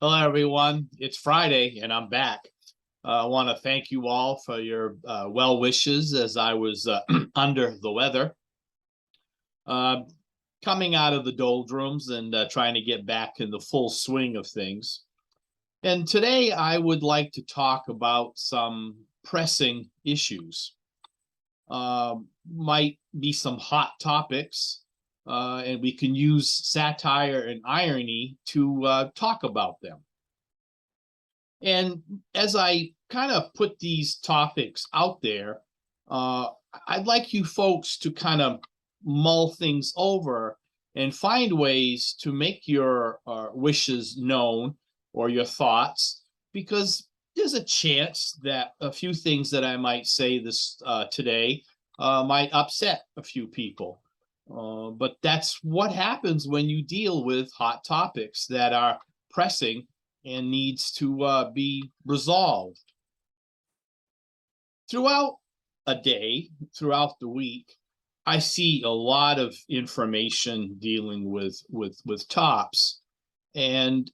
Hello, everyone. It's Friday and I'm back. I want to thank you all for your well wishes as I was under the weather. Uh, Coming out of the doldrums and trying to get back in the full swing of things. And today I would like to talk about some pressing issues. Might be some hot topics, and we can use satire and irony to talk about them. And as I kind of put these topics out there, I'd like you folks to kind of mull things over and find ways to make your wishes known or your thoughts, because there's a chance that a few things that I might say this today might upset a few people. But that's what happens when you deal with hot topics that are pressing and needs to be resolved. Throughout a day, throughout the week, I see a lot of information dealing with TOPS, and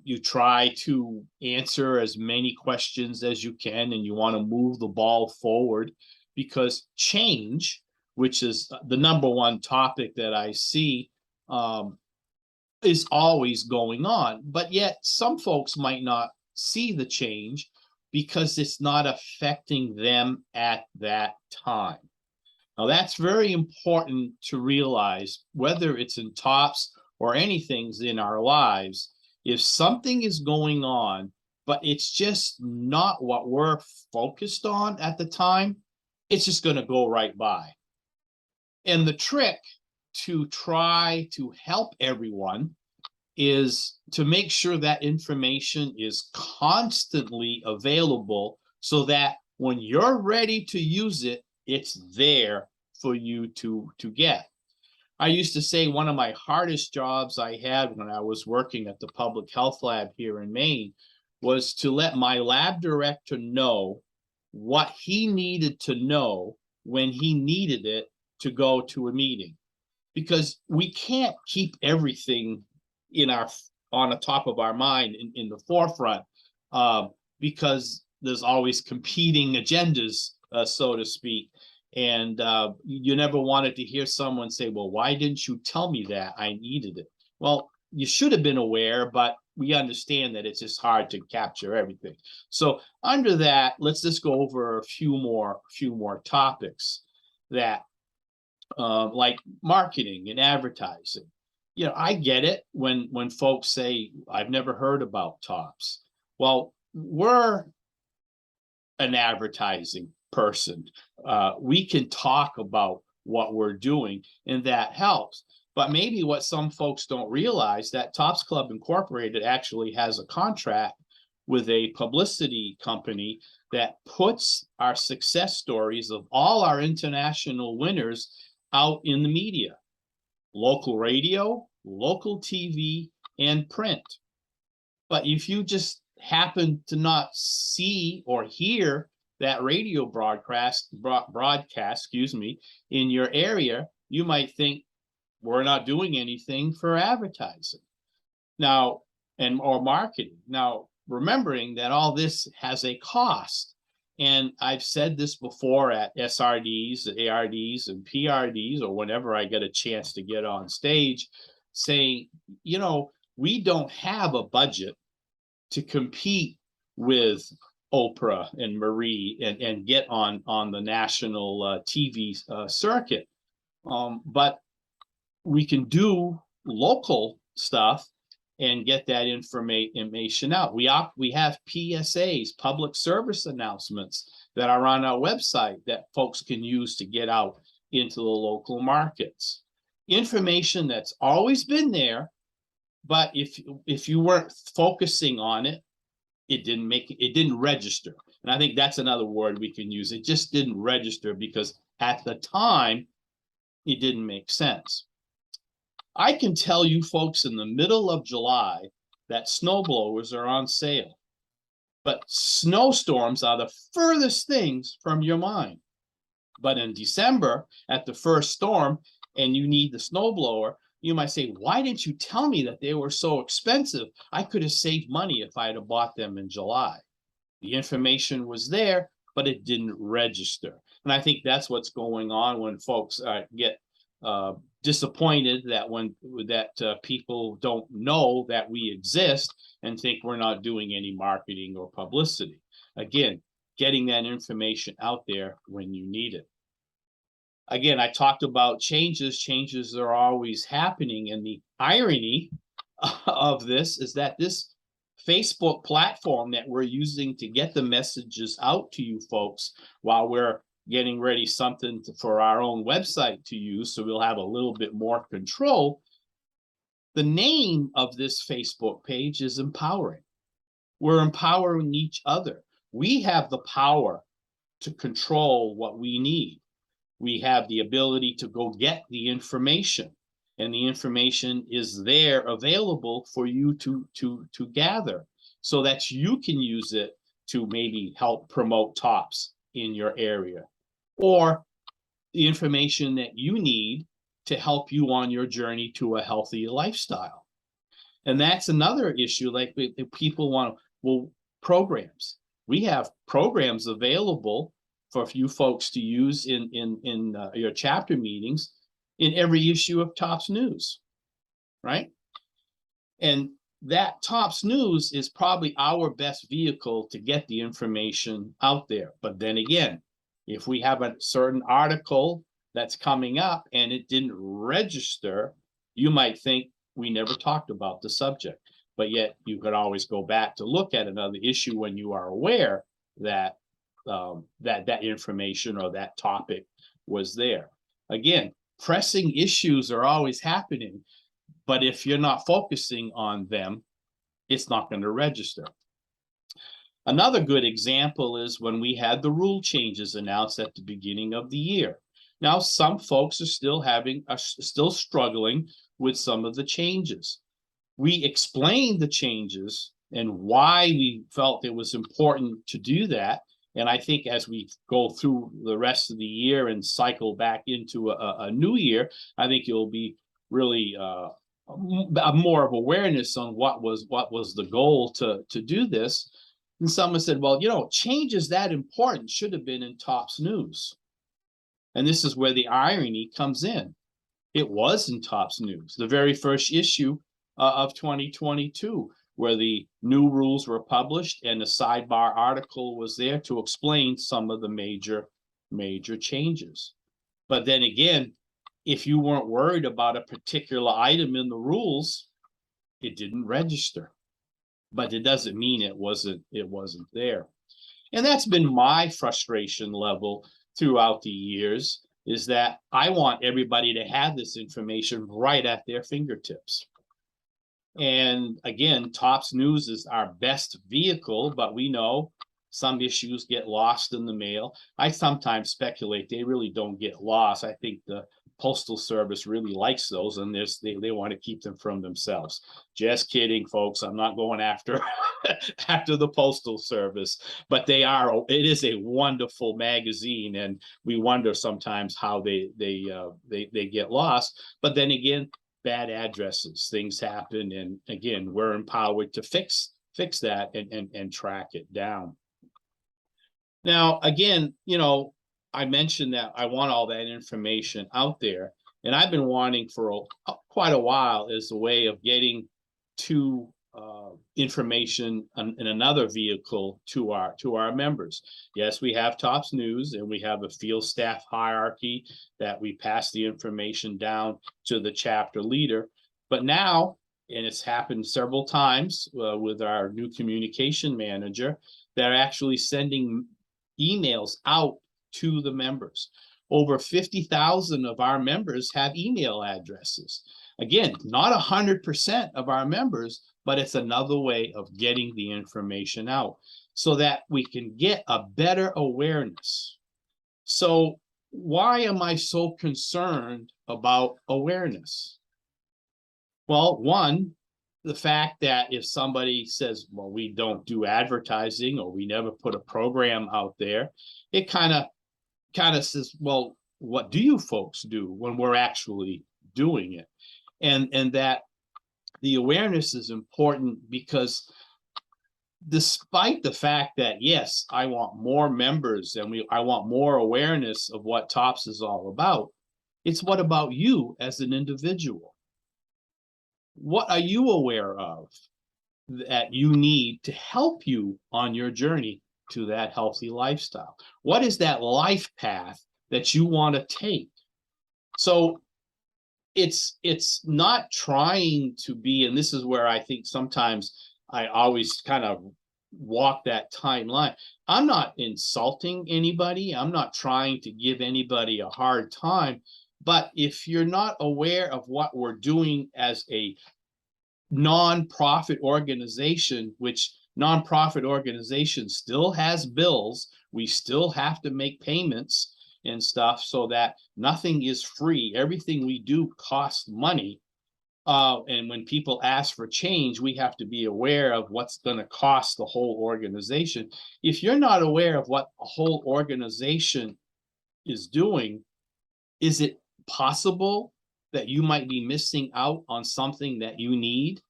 you try to answer as many questions as you can, and you want to move the ball forward, because change, which is the number one topic that I see, is always going on. But yet some folks might not see the change because it's not affecting them at that time. Now, that's very important to realize, whether it's in TOPS or anything in our lives. If something is going on, but it's just not what we're focused on at the time, it's just going to go right by. And the trick to try to help everyone is to make sure that information is constantly available, so that when you're ready to use it, it's there for you to get. I used to say one of my hardest jobs I had when I was working at the public health lab here in Maine was to let my lab director know what he needed to know when he needed it to go to a meeting, because we can't keep everything on the top of our mind in the forefront, because there's always competing agendas, so to speak. And you never wanted to hear someone say, well, why didn't you tell me that? I needed it. Well, you should have been aware, but we understand that it's just hard to capture everything. So under that, let's just go over a few more topics that like marketing and advertising. I get it when folks say, I've never heard about TOPS. Well, we're an advertising person. We can talk about what we're doing, and that helps. But maybe what some folks don't realize, that TOPS Club Incorporated actually has a contract with a publicity company that puts our success stories of all our international winners out in the media, local radio, local TV, and print. But if you just happen to not see or hear that radio broadcast, in your area, you might think we're not doing anything for advertising now, or marketing. Now, remembering that all this has a cost. And I've said this before at SRDs, ARDs, and PRDs, or whenever I get a chance to get on stage, saying, we don't have a budget to compete with Oprah and Marie and get on the national TV circuit. But we can do local stuff and get that information out. We have PSAs, public service announcements, that are on our website that folks can use to get out into the local markets. Information that's always been there, but if you weren't focusing on it, it didn't register. And I think that's another word we can use. It just didn't register because at the time it didn't make sense. I can tell you folks in the middle of July that snowblowers are on sale, but snowstorms are the furthest things from your mind. But in December, at the first storm, and you need the snowblower, You might say, why didn't you tell me that they were so expensive? I could have saved money if I'd have bought them in July. The information was there, but it didn't register. And I think that's what's going on when folks get disappointed that people don't know that we exist and think we're not doing any marketing or publicity. Again, getting that information out there when you need it. Again, I talked about changes. Changes are always happening. And the irony of this is that this Facebook platform that we're using to get the messages out to you folks while we're getting ready something for our own website to use, so we'll have a little bit more control. The name of this Facebook page is Empowering. We're empowering each other. We have the power to control what we need. We have the ability to go get the information, and the information is there available for you to gather so that you can use it to maybe help promote TOPS in your area, or the information that you need to help you on your journey to a healthy lifestyle. And that's another issue. Like, if people want, well, programs. We have programs available for you folks to use in your chapter meetings in every issue of TOPS News, right? And that TOPS News is probably our best vehicle to get the information out there. But then again, if we have a certain article that's coming up and it didn't register, you might think we never talked about the subject. But yet you could always go back to look at another issue when you are aware that that information or that topic was there. Again, pressing issues are always happening, but if you're not focusing on them, it's not going to register. Another good example is when we had the rule changes announced at the beginning of the year. Now, some folks are still struggling with some of the changes. We explained the changes and why we felt it was important to do that. And I think as we go through the rest of the year and cycle back into a new year, I think it will be really more of awareness on what was the goal to do this. And someone said, well, changes that important should have been in TOPS News. And this is where the irony comes in. It was in TOPS News, the very first issue of 2022. Where the new rules were published and the sidebar article was there to explain some of the major changes. But then again, if you weren't worried about a particular item in the rules, it didn't register. But it doesn't mean it wasn't there. And that's been my frustration level throughout the years, is that I want everybody to have this information right at their fingertips. And again, TOPS News is our best vehicle, but we know some issues get lost in the mail. I sometimes speculate they really don't get lost. I think the Postal Service really likes those, and they want to keep them from themselves. Just kidding, folks. I'm not going after after the Postal Service, but it is a wonderful magazine, and we wonder sometimes how they get lost. But then again, bad addresses, things happen, and again, we're empowered to fix that and track it down. Now, again, I mentioned that I want all that information out there, and I've been wanting for quite a while as a way of getting to information in another vehicle to our members. Yes, we have TOPS News, and we have a field staff hierarchy that we pass the information down to the chapter leader. But now, and it's happened several times with our new communication manager, they're actually sending emails out to the members. Over 50,000 of our members have email addresses. Again, not 100% of our members, but it's another way of getting the information out so that we can get a better awareness. So why am I so concerned about awareness? Well, one, the fact that if somebody says, well, we don't do advertising or we never put a program out there, it kind of says, well, what do you folks do when we're actually doing it? and that the awareness is important because despite the fact that, yes, I want more members and I want more awareness of what TOPS is all about, it's what about you as an individual? What are you aware of that you need to help you on your journey to that healthy lifestyle? What is that life path that you want to take? So it's not trying to be, and this is where I think sometimes I always kind of walk that timeline. I'm not insulting anybody. I'm not trying to give anybody a hard time. But if you're not aware of what we're doing as a nonprofit organization, which nonprofit organization still has bills, we still have to make payments and stuff, so that nothing is free. Everything we do costs money. And when people ask for change, we have to be aware of what's going to cost the whole organization. If you're not aware of what a whole organization is doing, is it possible that you might be missing out on something that you need?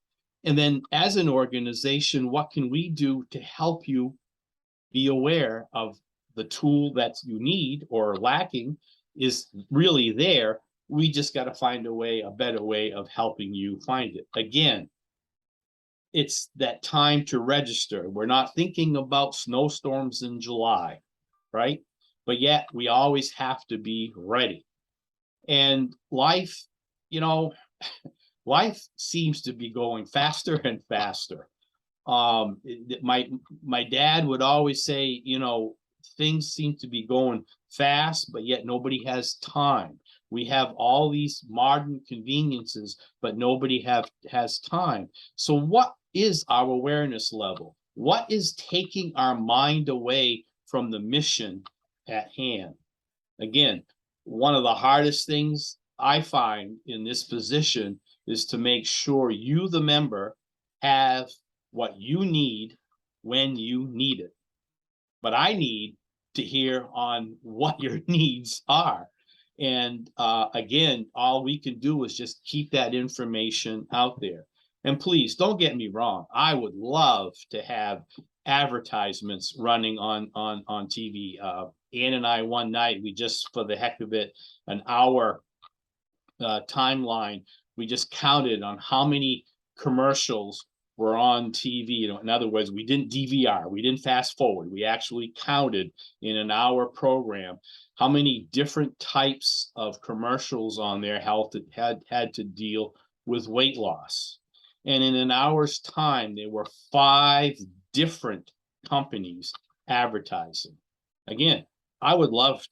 And then as an organization, what can we do to help you be aware of the tool that you need or lacking is really there? We just got to find a better way of helping you find it. Again, it's that time to register. We're not thinking about snowstorms in July, right? But yet we always have to be ready. And life, you know, life seems to be going faster and faster. My dad would always say, things seem to be going fast, but yet nobody has time. We have all these modern conveniences, but nobody has time. So what is our awareness level? What is taking our mind away from the mission at hand? Again, one of the hardest things I find in this position is to make sure you, the member, have what you need when you need it. But I need to hear on what your needs are. And again, all we can do is just keep that information out there. And please don't get me wrong. I would love to have advertisements running on TV. Ann and I, one night, we just, for the heck of it, an hour timeline, we just counted on how many commercials were on TV. In other words, we didn't DVR, we didn't fast forward. We actually counted in an hour program how many different types of commercials on there had to deal with weight loss. And in an hour's time, there were 5 different companies advertising. Again, I'd love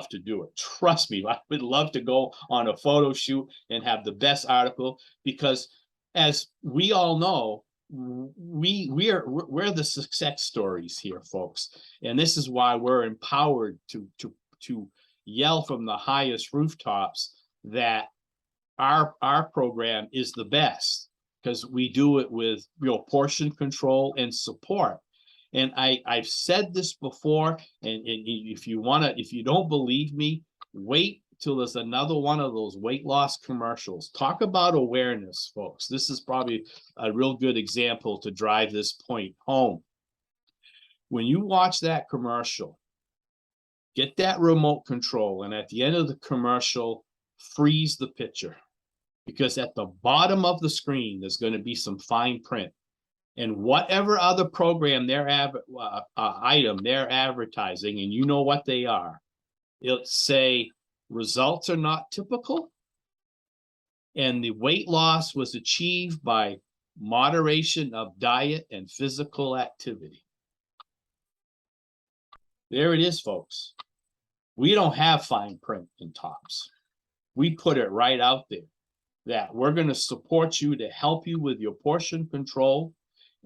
to do it. Trust me, I would love to go on a photo shoot and have the best article, because as we all know, we're the success stories here, folks. And this is why we're empowered to yell from the highest rooftops that our program is the best, because we do it with portion control and support. And I've said this before, and if you don't believe me, wait till there's another one of those weight loss commercials. Talk about awareness, folks. This is probably a real good example to drive this point home. When you watch that commercial, get that remote control, and at the end of the commercial, freeze the picture, because at the bottom of the screen, there's going to be some fine print. And whatever other program item they're advertising, and you know what they are, it'll say results are not typical, and the weight loss was achieved by moderation of diet and physical activity. There it is, folks. We don't have fine print in TOPS. We put it right out there that we're going to support you to help you with your portion control.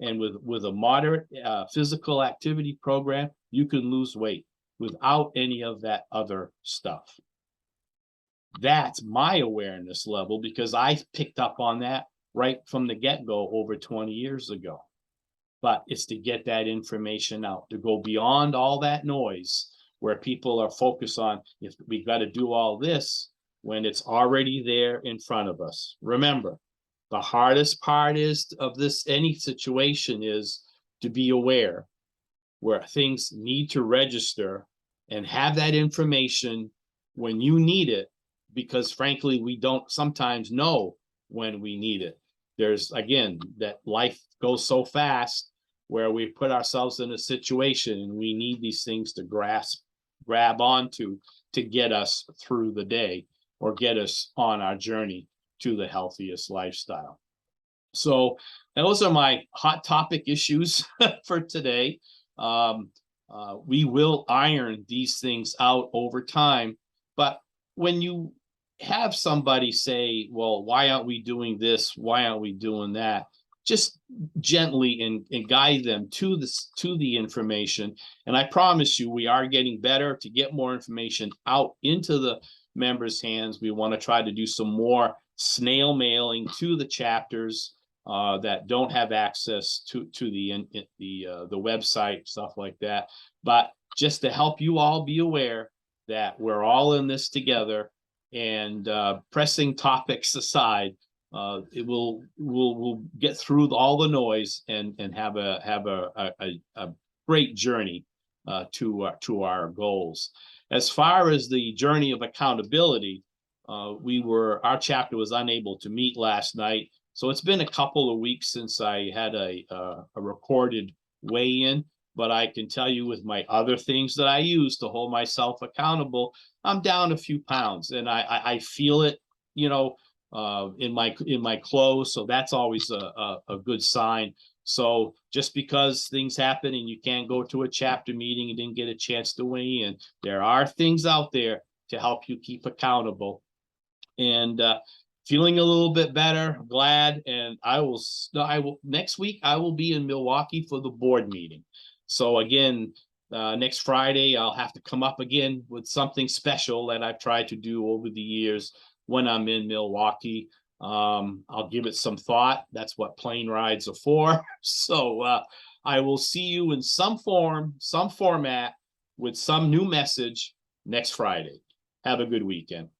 And with a moderate physical activity program, you can lose weight without any of that other stuff. That's my awareness level, because I picked up on that right from the get-go over 20 years ago. But it's to get that information out, to go beyond all that noise where people are focused on, if we got to do all this, when it's already there in front of us. Remember, the hardest part is of this, any situation, is to be aware where things need to register and have that information when you need it, because frankly, we don't sometimes know when we need it. There's, again, that life goes so fast where we put ourselves in a situation and we need these things to grab onto to get us through the day or get us on our journey to the healthiest lifestyle. So those are my hot topic issues for today. We will iron these things out over time, but when you have somebody say, well, why aren't we doing this? Why aren't we doing that? Just gently and guide them to the information. And I promise you, we are getting better to get more information out into the members' hands. We want to try to do some more snail mailing to the chapters that don't have access to the website, stuff like that. But just to help you all be aware that we're all in this together, and pressing topics aside, we'll get through all the noise and have a great journey to our goals. As far as the journey of accountability, our chapter was unable to meet last night, so it's been a couple of weeks since I had a recorded weigh-in. But I can tell you, with my other things that I use to hold myself accountable, I'm down a few pounds, and I feel it, you know, in my clothes. So that's always a good sign. So just because things happen and you can't go to a chapter meeting, you didn't get a chance to weigh in, there are things out there to help you keep accountable. And feeling a little bit better, glad. And I will next week I will be in Milwaukee for the board meeting. So again, next Friday, I'll have to come up again with something special that I've tried to do over the years when I'm in Milwaukee. I'll give it some thought. That's what plane rides are for. So I will see you in some form, some format, with some new message next Friday. Have a good weekend.